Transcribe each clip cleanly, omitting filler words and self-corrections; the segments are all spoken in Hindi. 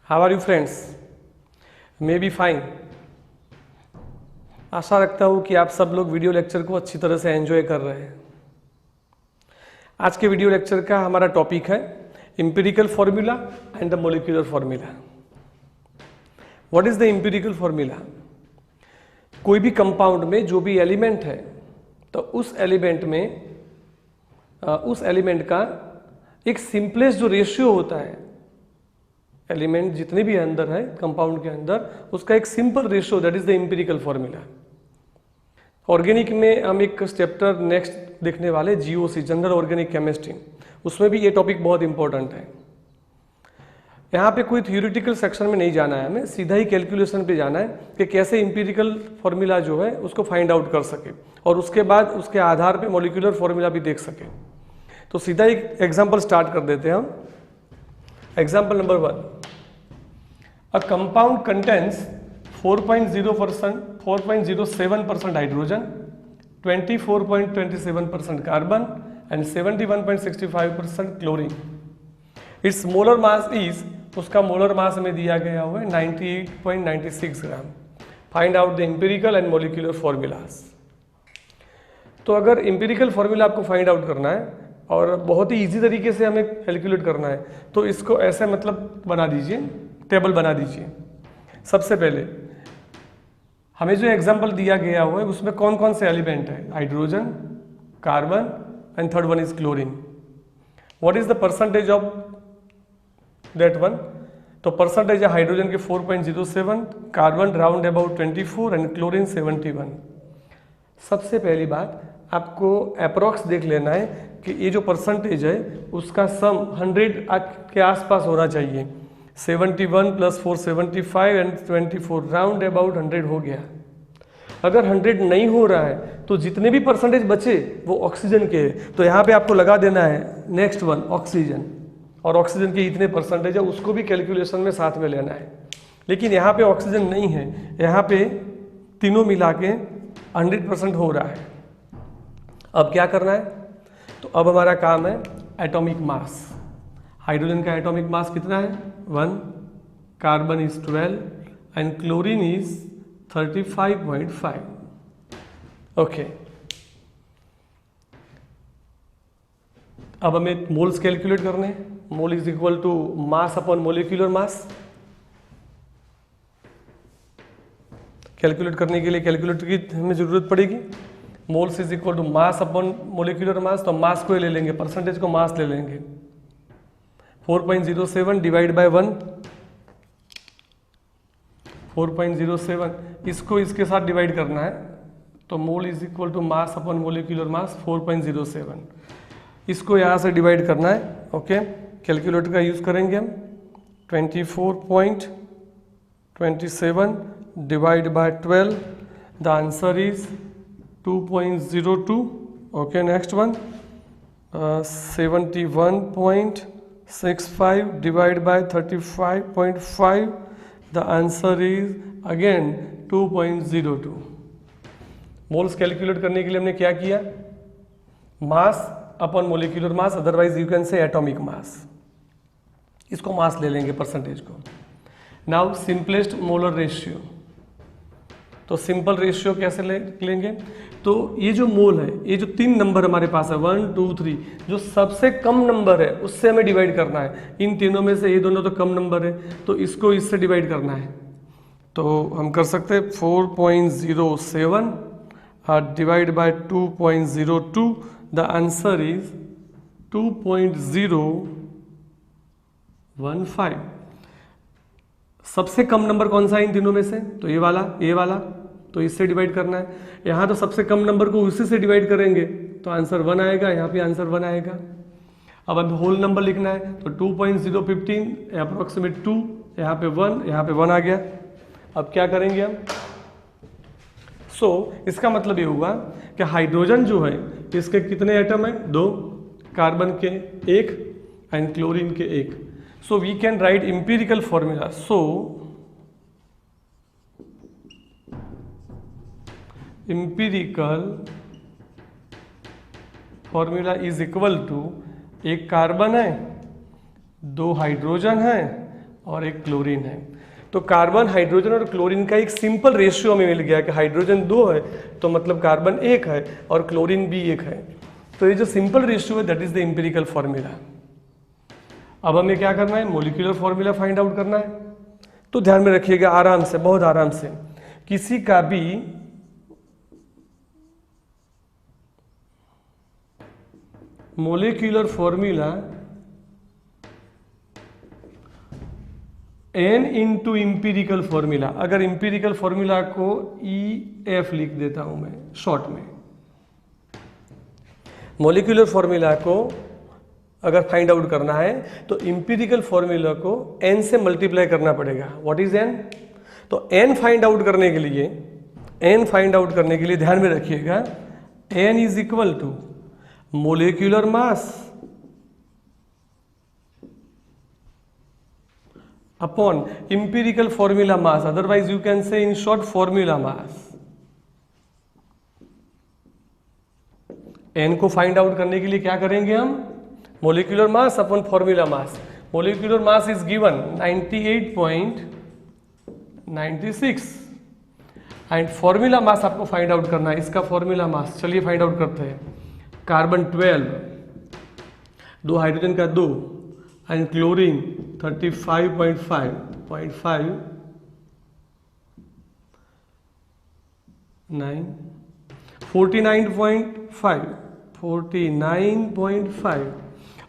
How are you friends? May be fine. आशा रखता हूँ कि आप सब लोग वीडियो लेक्चर को अच्छी तरह से एंजॉय कर रहे हैं। आज के वीडियो लेक्चर का हमारा टॉपिक है empirical formula and the molecular formula. What is the empirical formula? कोई भी कंपाउंड में जो भी एलिमेंट है तो उस एलिमेंट का एक सिंपलेस्ट जो रेशियो होता है, एलिमेंट जितने भी अंदर है कंपाउंड के अंदर, उसका एक simple ratio, that is the empirical formula. Organic में हम एक चैप्टर नेक्स्ट देखने वाले जीओसी, जनरल ऑर्गेनिक केमिस्ट्री, उसमें भी ये टॉपिक बहुत इंपॉर्टेंट है। यहाँ पे कोई थ्योरेटिकल सेक्शन में नहीं जाना है, हमें सीधा ही कैलकुलेशन पे जाना है कि कैसे एम्पिरिकल फॉर्मूला जो है उसको फाइंड आउट कर सके और उसके बाद उसके आधार पे मॉलिक्यूलर फॉर्मूला भी देख सके। तो सीधा एक एग्जांपल स्टार्ट कर देते हैं हम। Example number 1, a compound contains 4.07% hydrogen, 24.27% carbon and 71.65% chlorine. Its molar mass is, उसका मोलर मास हमें दिया गया हुआ है 98.96 gram. Find out the empirical and molecular formulas. तो अगर एम्पिरिकल फॉर्मूला आपको फाइंड आउट करना है और बहुत ही इजी तरीके से हमें कैलकुलेट करना है, तो इसको ऐसे मतलब बना दीजिए, टेबल बना दीजिए। सबसे पहले हमें जो एग्जांपल दिया गया हुआ है उसमें कौन कौन से एलिमेंट है? Hydrogen, carbon and third one is chlorine. What is the percentage of that one? तो परसेंटेज है हाइड्रोजन के 4.07, carbon round about 24 and chlorine 71। सबसे पहली बात आपको अप्रोक्स देख लेना है कि ये जो परसेंटेज है उसका सम 100 के आसपास होना चाहिए। 71 + 4 75 एंड 24 राउंड अबाउट 100 हो गया। अगर 100 नहीं हो रहा है तो जितने भी परसेंटेज बचे वो ऑक्सीजन के हैं, तो यहाँ पे आपको लगा देना है नेक्स्ट वन ऑक्सीजन, और ऑक्सीजन के इतने परसेंटेज है उसको भी कैलकुलेशन में साथ में लेना है। लेकिन यहाँ पे ऑक्सीजन नहीं है, यहाँ पे तीनों मिला के 100% हो रहा है। अब क्या करना है? तो अब हमारा काम है एटॉमिक मास। हाइड्रोजन का एटॉमिक मास कितना है? 1, carbon is 12 and chlorine is 35.5। Okay, अब हमें मोल्स कैलकुलेट करने हैं। Mole is equal to mass upon molecular mass. Calculate करने के लिए कैलकुलेटर की हमें जरूरत पड़ेगी। Moles is equal to mass upon molecular mass, तो मास को ले लेंगे, परसेंटेज को मास ले लेंगे। 4.07 डिवाइड बाय 1, 4.07, इसको इसके साथ डिवाइड करना है, तो mole is equal to mass upon molecular mass 4.07। इसको यहाँ से डिवाइड करना है। ओके, कैलकुलेटर का यूज करेंगे हम। 24.27 divide by 12, the answer is 2.02। Okay, next one 71.65 divide by 35.5, the answer is again 2.02। Moles calculate करने के लिए हमने क्या किया? मास upon molecular mass, otherwise you can से एटॉमिक मास। इसको मास ले लेंगे, परसेंटेज को। नाउ सिंपलेस्ट मोलर रेशियो, तो सिंपल रेशियो कैसे लेंगे? तो ये जो मोल है, ये जो 3 नंबर हमारे पास है 1 2 3, जो सबसे कम नंबर है उससे हमें डिवाइड करना है। इन तीनों में से ये दोनों तो कम नंबर है, तो इसको इससे डिवाइड करना है। तो हम कर सकते हैं 4.07 divide by 2.02, the answer is 2.015। सबसे कम नंबर कौन सा है इन तीनों में से? तो ये वाला, तो इससे डिवाइड करना है। यहाँ तो सबसे कम नंबर को उसी से डिवाइड करेंगे तो आंसर 1 आएगा, यहाँ पे आंसर 1 आएगा। अब हमें होल नंबर लिखना है, तो 2.015 अप्रोक्सीमेट 2, यहाँ पे 1 आ गया। अब क्या करेंगे हम? इसका मतलब ये हुआ कि हाइड्रोजन जो है इसके कितने एटम है? 2, कार्बन के 1 एंड क्लोरीन के 1। So we can write empirical formula. So empirical formula is equal to, एक कार्बन है, 2 हाइड्रोजन है और एक क्लोरीन है। तो कार्बन, हाइड्रोजन और क्लोरीन का एक सिंपल रेशियो हमें मिल गया कि हाइड्रोजन 2 है तो मतलब कार्बन 1 है और क्लोरीन भी 1 है। तो ये जो सिंपल रेशियो है that is the empirical formula. अब हमें क्या करना है, मोलिकुलर फॉर्मूला फाइंड आउट करना है। तो ध्यान में रखिएगा आराम से, बहुत आराम से, किसी का भी molecular formula n into empirical formula, अगर इम्पीरिकल फॉर्मूला को EF लिख देता हूं मैं शॉर्ट में, मोलिकुलर फॉर्मूला को अगर फाइंड आउट करना है तो इम्पीरिकल फॉर्मूला को n से मल्टीप्लाई करना पड़ेगा। What is n? तो n फाइंड आउट करने के लिए, n फाइंड आउट करने के लिए ध्यान में रखिएगा n is equal to molecular mass upon empirical formula mass, otherwise you can say in short formula mass. n को फाइंड आउट करने के लिए क्या करेंगे हम, molecular mass upon formula mass. Molecular mass is given 98.96 and formula mass आपको फाइंड आउट करना है, इसका फॉर्मूला मास चलिए फाइंड आउट करते हैं। कार्बन 12, 2 हाइड्रोजन का 2 एंड क्लोरीन 35.5 49.5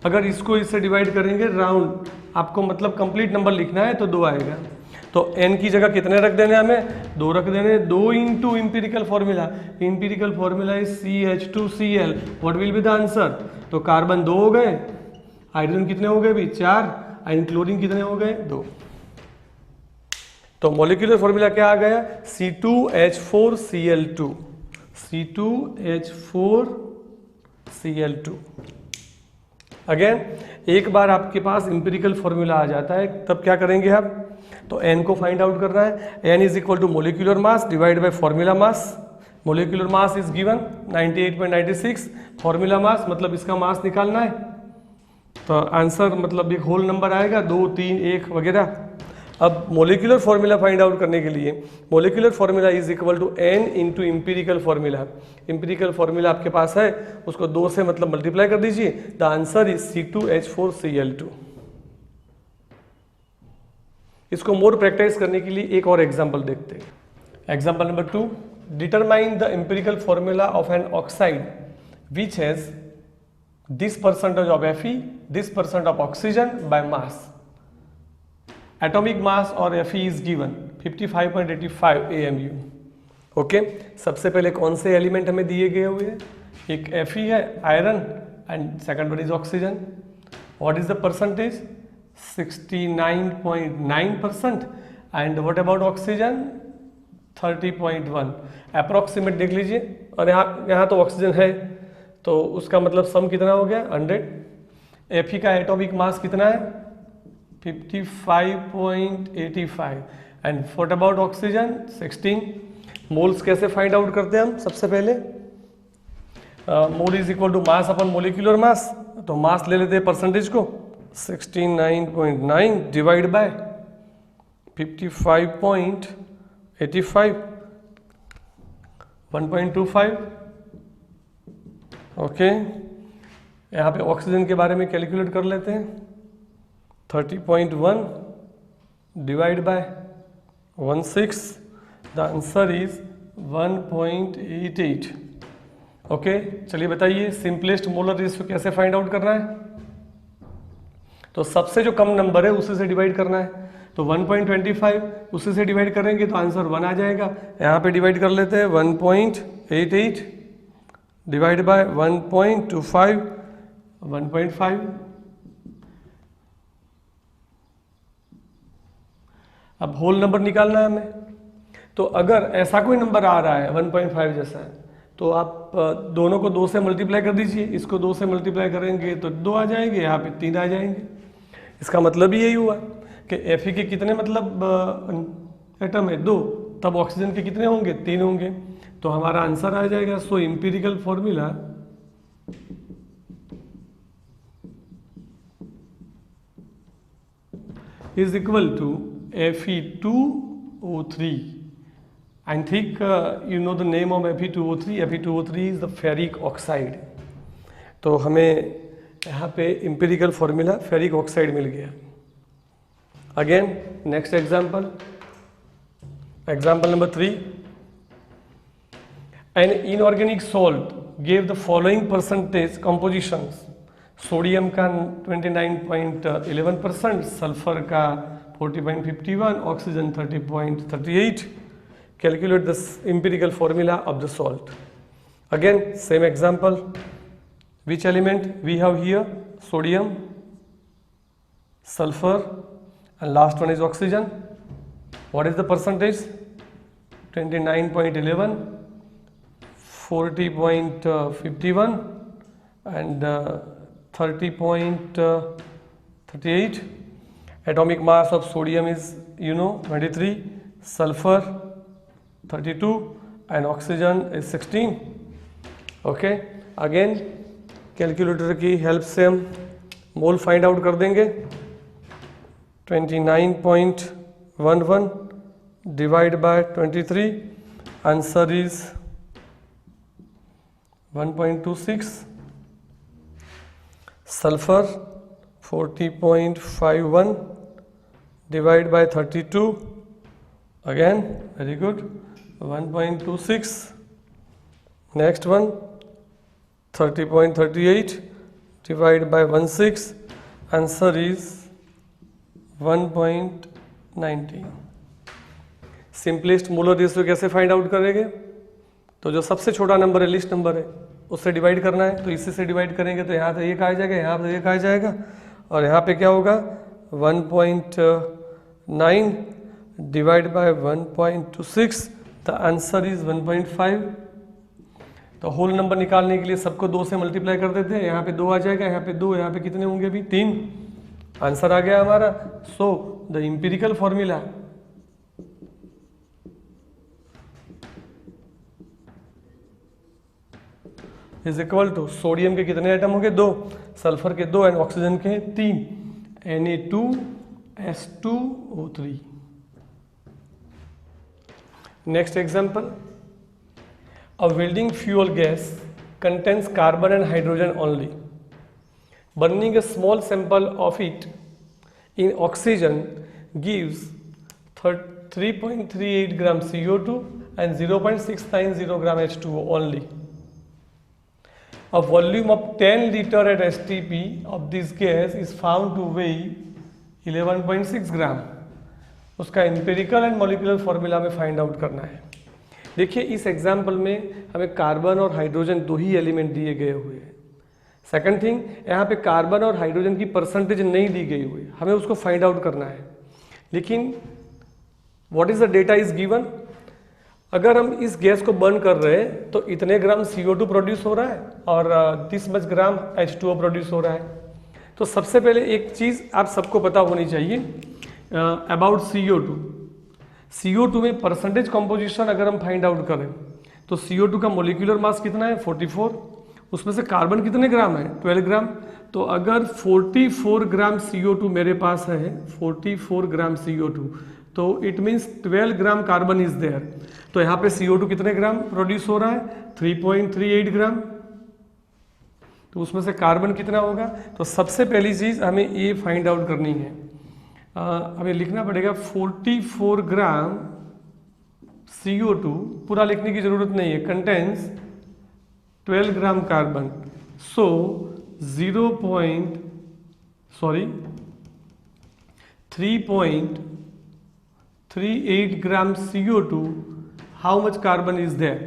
अगर इसको इससे डिवाइड करेंगे राउंड, आपको मतलब कंप्लीट नंबर लिखना है तो 2 आएगा। तो n की जगह कितने रख देने हमें, 2 रख देने। 2 into empirical formula, empirical formula is CH2Cl, what will be the answer. तो कार्बन 2 हो गए, हाइड्रोजन कितने हो गए भी 4 एंड क्लोरीन कितने हो गए 2। तो मॉलिक्यूलर फॉर्मूला क्या आ गया, C2H4Cl2, C2H4Cl2। अगेन एक बार आपके पास इंपेरिकल फॉर्मूला आ जाता है तब क्या करेंगे आप, तो n को फाइंड आउट करना है। n is equal to molecular mass divide by formula mass. Molecular mass is given 98.96, formula mass मतलब इसका मास निकालना है। तो आंसर मतलब एक होल नंबर आएगा 2, 3, 1 वगैरह। अब मोलिकुलर फॉर्मूला फाइंड आउट करने के लिए molecular formula is equal to n into empirical formula. Empirical formula आपके पास है, उसको 2 से मतलब मल्टीप्लाई कर दीजिए। The answer is C2H4Cl2। इसको मोर प्रैक्टिस करने के लिए एक और एग्जांपल देखते हैं। Example number 2, determine the empirical formula of an oxide which has this percentage of Fe, this percent of oxygen by mass. Atomic mass or Fe is given 55.85 AMU. Okay, सबसे पहले कौन से एलिमेंट हमें दिए गए हुए हैं, एक Fe है iron and second one is oxygen. What is the percentage, 69.9% and what about oxygen 30.1। Approximate देख लीजिए, और यहाँ तो ऑक्सीजन है तो उसका मतलब सम कितना हो गया 100। Fe का एटॉमिक मास कितना है 55.85 and what about oxygen 16। Moles कैसे फाइंड आउट करते हैं हम, सबसे पहले mole is equal to mass upon molecular mass, तो मास ले लेते हैं परसेंटेज को 69.9 डिवाइड बाय 55.85 1.25। ओके, यहाँ पे ऑक्सीजन के बारे में कैलकुलेट कर लेते हैं 30.1 divide by 16, the answer is 1.88। Okay, चलिए बताइए सिंपलेस्ट मोलर रेशियो कैसे फाइंड आउट करना है। तो सबसे जो कम नंबर है उसी से डिवाइड करना है, तो 1.25 उसी से डिवाइड करेंगे तो आंसर 1 आ जाएगा। यहाँ पे डिवाइड कर लेते हैं 1.88 डिवाइड बाय 1.25 1.5। अब होल नंबर निकालना है हमें, तो अगर ऐसा कोई नंबर आ रहा है 1.5 जैसा है तो आप दोनों को 2 से मल्टीप्लाई कर दीजिए। इसको 2 से मल्टीप्लाई करेंगे तो 2 आ जाएंगे, यहाँ पे 3 आ जाएंगे। इसका मतलब यही हुआ कि Fe के कितने मतलब एटम है 2, तब ऑक्सीजन के कितने होंगे 3 होंगे, तो हमारा आंसर आ जाएगा। So empirical formula is equal to Fe2O3. I think you know the name of Fe2O3. Fe2O3 is the ferric oxide. तो हमें यहाँ पे empirical formula ferric oxide मिल गया. Again, next example. Example number 3. An inorganic salt gave the following percentage compositions. Sodium का 29.11%, सल्फर का 40.51, oxygen 30.38. Calculate the empirical formula of the salt. Again, same example. Which element we have here? Sodium, sulfur, and last one is oxygen. What is the percentage? 29.11, 40.51, and 30.38. Atomic mass of sodium is 23, sulfur 32, and oxygen is 16. Okay, again calculator की हेल्प से हम मोल फाइंड आउट कर देंगे. 29.11 divide by 23, answer is 1.26. Sulphur 40.51 divide by 32, again very good, 1.26. Next one 30.38 divided by 16, answer is 1.19. Simplest molar ratio कैसे फाइंड आउट करेंगे? तो जो सबसे छोटा नंबर है, लिस्ट नंबर है, उससे डिवाइड करना है. तो इसी से डिवाइड करेंगे तो यहाँ से एक आ जाएगा, यहाँ से एक आ जाएगा, और यहाँ पे क्या होगा 1.9 divide by 1.26, the answer is 1.5. तो होल नंबर निकालने के लिए सबको 2 से मल्टीप्लाई कर देते हैं. यहाँ पे 2 आ जाएगा, यहाँ पे 2, यहाँ पे कितने होंगे अभी 3. आंसर आ गया हमारा. So the empirical formula is equal to, sodium के कितने एटम होंगे 2, सल्फर के 2 एंड ऑक्सीजन के 3, Na2S2O3. Next example. A welding fuel gas contains carbon and hydrogen only. Burning a small sample of it in oxygen gives 3.38 gram CO2 and 0.690 gram H2O only. A volume of 10 liter at STP of this gas is found to weigh 11.6 gram. उसका एम्पिरिकल एंड मॉलिक्यूलर फॉर्मूला में फाइंड आउट करना है. देखिए इस एग्जाम्पल में हमें कार्बन और हाइड्रोजन 2 ही एलिमेंट दिए गए हुए हैं. सेकंड थिंग, यहाँ पे कार्बन और हाइड्रोजन की परसेंटेज नहीं दी गई हुई, हमें उसको फाइंड आउट करना है. लेकिन what is the data is given. अगर हम इस गैस को बर्न कर रहे हैं तो इतने ग्राम CO2 प्रोड्यूस हो रहा है और 30 मच ग्राम H2O प्रोड्यूस हो रहा है. तो सबसे पहले एक चीज़ आप सबको पता होनी चाहिए अबाउट CO2. CO2 में परसेंटेज कॉम्पोजिशन अगर हम फाइंड आउट करें तो CO2 का मोलिकुलर मास कितना है 44, उसमें से कार्बन कितने ग्राम है 12 ग्राम. तो अगर 44 ग्राम CO2 मेरे पास है, 44 ग्राम CO2, तो it means 12 gram carbon is there. तो यहाँ पे CO2 कितने ग्राम प्रोड्यूस हो रहा है 3.38 ग्राम. तो उसमें से कार्बन कितना होगा. तो सबसे पहली चीज़ हमें ये फाइंड आउट करनी है. हमें लिखना पड़ेगा 44 ग्राम CO2, पूरा लिखने की जरूरत नहीं है, contains 12 gram carbon. So 3.38 gram CO2, how much carbon is there.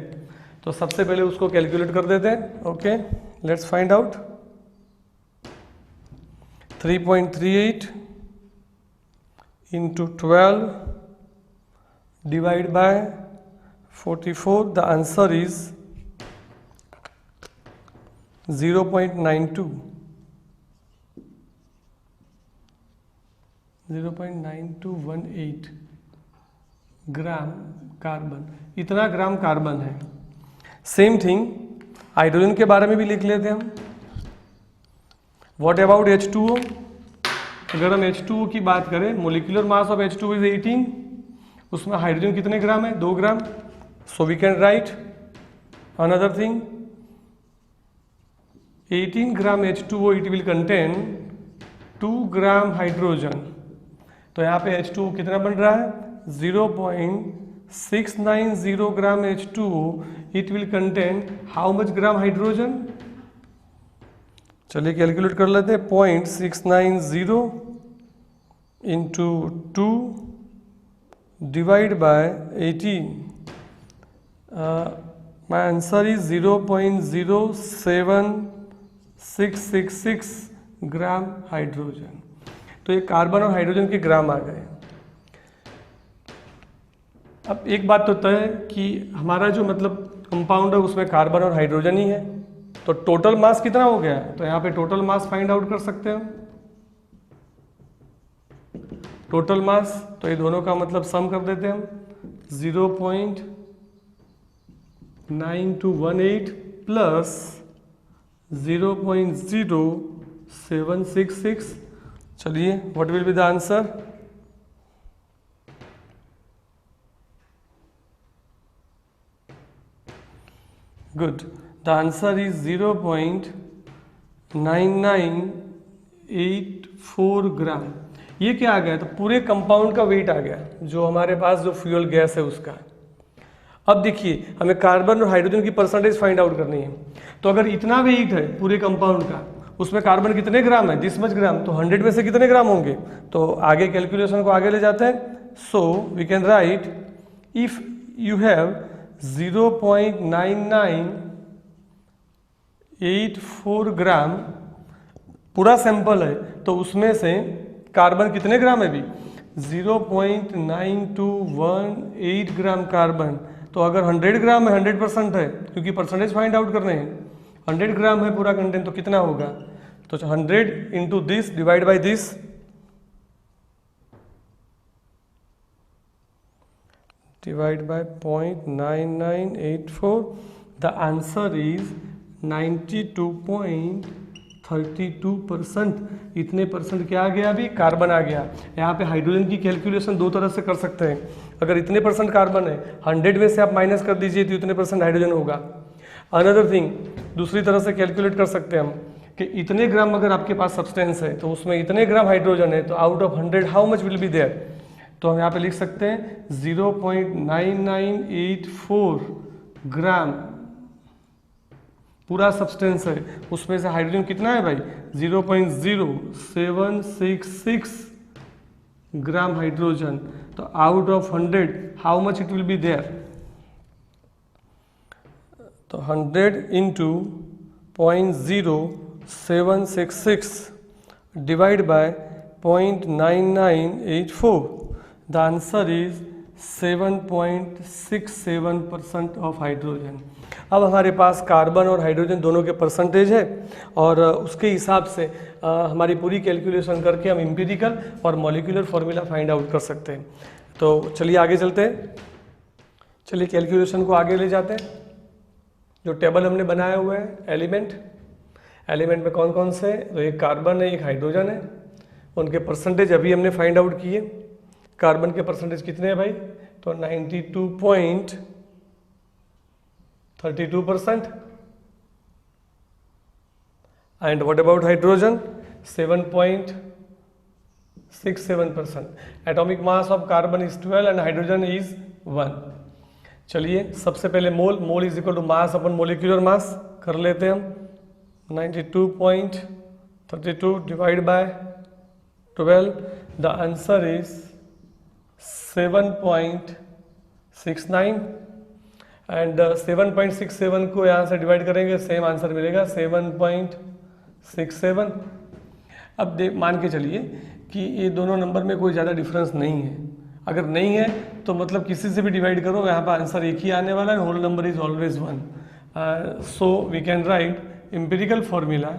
तो सबसे पहले उसको कैलकुलेट कर देते हैं. Okay, let's find out. 3.38 into 12 divided by 44, the answer is 0.92 0.9218 gram carbon. इतना ग्राम कार्बन है. सेम थिंग हाइड्रोजन के बारे में भी लिख लेते हैं हम. What about H2O. अगर हम H2O की बात करें, molecular mass of H2O is 18, उसमें हाइड्रोजन कितने ग्राम है? 2 gram. So we can write another thing, 18 gram H2O it will contain 2 gram hydrogen. तो यहाँ पे H2O कितना बन रहा है? 0.690 gram H2O it will contain how much gram hydrogen? चलिए कैलकुलेट कर लेते हैं. 0.690 into 2 divide by 18. My answer is 0.07666 gram hydrogen. तो ये कार्बन और हाइड्रोजन के ग्राम आ गए. अब एक बात तो तय है कि हमारा जो मतलब कंपाउंड है उसमें कार्बन और हाइड्रोजन ही है, तो टोटल मास कितना हो गया? तो यहाँ पे टोटल मास फाइंड आउट कर सकते हैं. टोटल मास, तो ये दोनों का मतलब सम कर देते हैं हम. 0.9218 प्लस 0.0766. चलिए, what will be the answer? Good. The answer is 0.9984 ग्राम. ये क्या आ गया? तो पूरे कंपाउंड का वेट आ गया जो हमारे पास जो फ्यूल गैस है उसका. अब देखिए, हमें कार्बन और हाइड्रोजन की परसेंटेज फाइंड आउट करनी है. तो अगर इतना वेट है पूरे कंपाउंड का, उसमें कार्बन कितने ग्राम है? 10 मच ग्राम. तो 100 में से कितने ग्राम होंगे? तो आगे कैलकुलेशन को आगे ले जाते हैं. So we can write, if you have 0.9984 gram पूरा सैंपल है, तो उसमें से कार्बन कितने ग्राम है? भी 0.9218 ग्राम कार्बन. तो अगर 100 ग्राम है, 100% है, क्योंकि परसेंटेज फाइंड आउट करने हैं. 100 ग्राम है पूरा कंटेंट, तो कितना होगा? तो 100 into this divide by this, divide by 0.9984. The answer is 92.32%. इतने परसेंट क्या आ गया? अभी कार्बन आ गया. यहाँ पे हाइड्रोजन की कैलकुलेशन दो तरह से कर सकते हैं. अगर इतने परसेंट कार्बन है, 100 में से आप माइनस कर दीजिए तो इतने परसेंट हाइड्रोजन होगा. अनदर थिंग, दूसरी तरह से कैलकुलेट कर सकते हैं हम कि इतने ग्राम अगर आपके पास सब्सटेंस है तो उसमें इतने ग्राम हाइड्रोजन है, तो out of 100 how much will be there? तो हम यहाँ पे लिख सकते हैं 0.9984 ग्राम पूरा सब्सटेंस है, उसमें से हाइड्रोजन कितना है भाई? 0.0766 ग्राम हाइड्रोजन. तो out of 100 how much it will be there? तो 100 into 0.0766 divide by 0.9984. The answer is 7.67% of hydrogen. अब हमारे पास कार्बन और हाइड्रोजन दोनों के परसेंटेज है, और उसके हिसाब से हमारी पूरी कैलकुलेशन करके हम एम्पिरिकल और मॉलिक्यूलर फार्मूला फाइंड आउट कर सकते हैं. तो चलिए आगे चलते हैं. चलिए कैलकुलेशन को आगे ले जाते हैं. जो टेबल हमने बनाया हुआ है एलिमेंट में कौन कौन से, तो एक कार्बन है, एक हाइड्रोजन है, उनके परसेंटेज अभी हमने फाइंड आउट किए. कार्बन के परसेंटेज कितने हैं भाई? तो 92.32%. And what about hydrogen? 7.67%. Atomic mass of carbon is 12 and hydrogen is 1. चलिए सबसे पहले mole is equal to mass upon molecular mass कर लेते हैं हम. 92.32 divide by 12. The answer is 7.69. And 7.67 को यहाँ से डिवाइड करेंगे, सेम आंसर मिलेगा 7.67. अब मान के चलिए कि ये दोनों नंबर में कोई ज़्यादा डिफरेंस नहीं है. अगर नहीं है तो मतलब किसी से भी डिवाइड करो, यहाँ पर आंसर एक ही आने वाला है. Whole number is always 1. So we can write empirical formula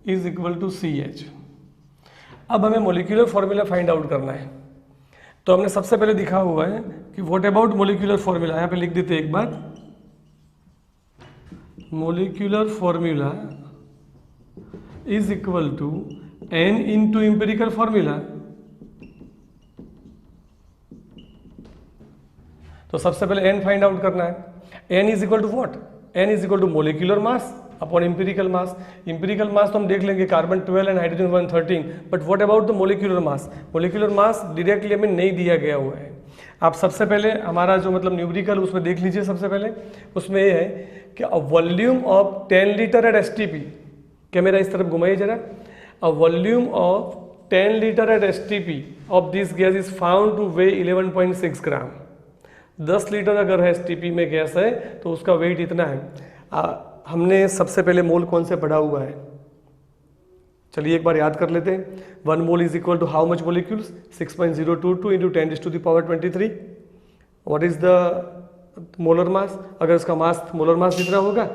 is equal to CH. अब हमें मोलिकुलर फॉर्मूला फाइंड आउट करना है. तो हमने सबसे पहले दिखा हुआ है कि व्हाट अबाउट मोलिकुलर फॉर्मूला, यहाँ पे लिख देते एक बार. Molecular formula is equal to n into empirical formula. तो सबसे पहले n फाइंड आउट करना है। n is equal to what? n is equal to molecular mass upon empirical mass. Empirical mass तो हम देख लेंगे, carbon 12 and hydrogen 1 13, but what about the molecular mass? Molecular mass directly हमें नहीं दिया गया हुआ है। आप सबसे पहले हमारा जो मतलब न्यूमेरिकल उसमें देख लीजिए। सबसे पहले उसमें ये है कि a volume of 10 litre at STP, camera इस तरफ घुमाइए जरा। A volume of 10 litre at STP of this gas is found two way 11.6 gram. 10 litre अगर STP में गैस है तो उसका वेट इतना है। हमने सबसे पहले मोल कौन से पढ़ा हुआ है? चलिए एक बार याद कर लेते हैं। 1 mole is equal to how much molecules? 6.022 into 10⁻23। What is the molar mass? अगर इसका मास मोलर मास जितना होगा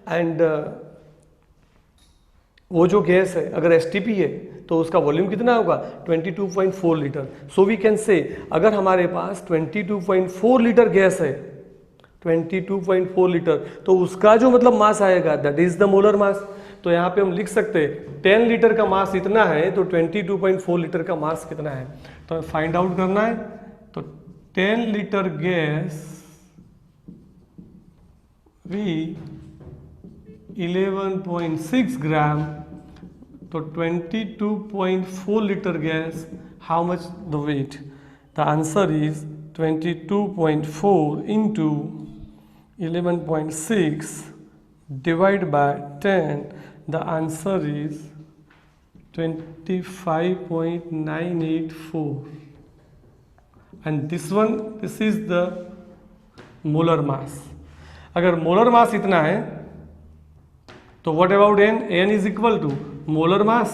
एंड वो जो गैस है अगर STP है तो उसका वॉल्यूम कितना होगा? 22.4 लीटर। सो वी कैन से अगर हमारे पास 22.4 लीटर गैस है, 22.4 लीटर, तो उसका जो मतलब मास आएगा दैट इज द मोलर मास। तो यहाँ पे हम लिख सकते हैं 10 लीटर का मास इतना है तो 22.4 लीटर का मास कितना है, तो हमें फाइंड आउट करना है। तो 10 लीटर गैस वी 11.6 ग्राम, तो 22.4 litre gas how much the weight? The answer is 22.4 into 11.6 divided by 10. The answer is 25.984, and this is the molar mass. अगर मोलर मास इतना है तो what about n? n is equal to molar mass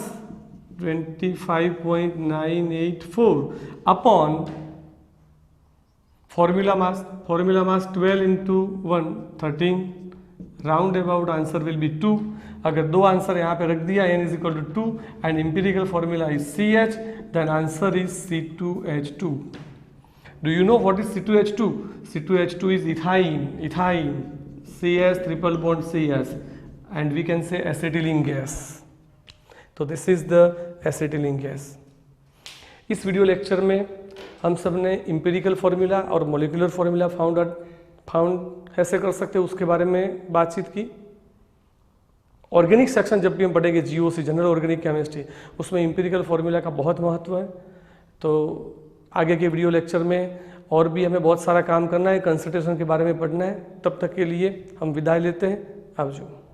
25.984 upon formula mass 12 into 1 13, round about answer will be 2। अगर दो आंसर यहाँ पे रख दिया, n is equal to 2 and empirical formula is CH, then answer is C2H2। Do you know what is C2H2? C2H2 is ethyne CS triple bond CS, and we can say acetylene gas. तो this is the acetylene gas. इस वीडियो लेक्चर में हम सब ने इम्पीरिकल फार्मूला और मोलिकुलर फार्मूला फाउंड कैसे कर सकते हैं उसके बारे में बातचीत की। ऑर्गेनिक सेक्शन जब भी हम पढ़ेंगे GOC जनरल ऑर्गेनिक केमिस्ट्री, उसमें इम्पीरिकल फार्मूला का बहुत महत्व है। तो आगे के वीडियो लेक्चर में और भी हमें बहुत सारा काम करना है, कंसंट्रेशन के बारे में पढ़ना है। तब तक के लिए हम विदाई लेते हैं। आवजो।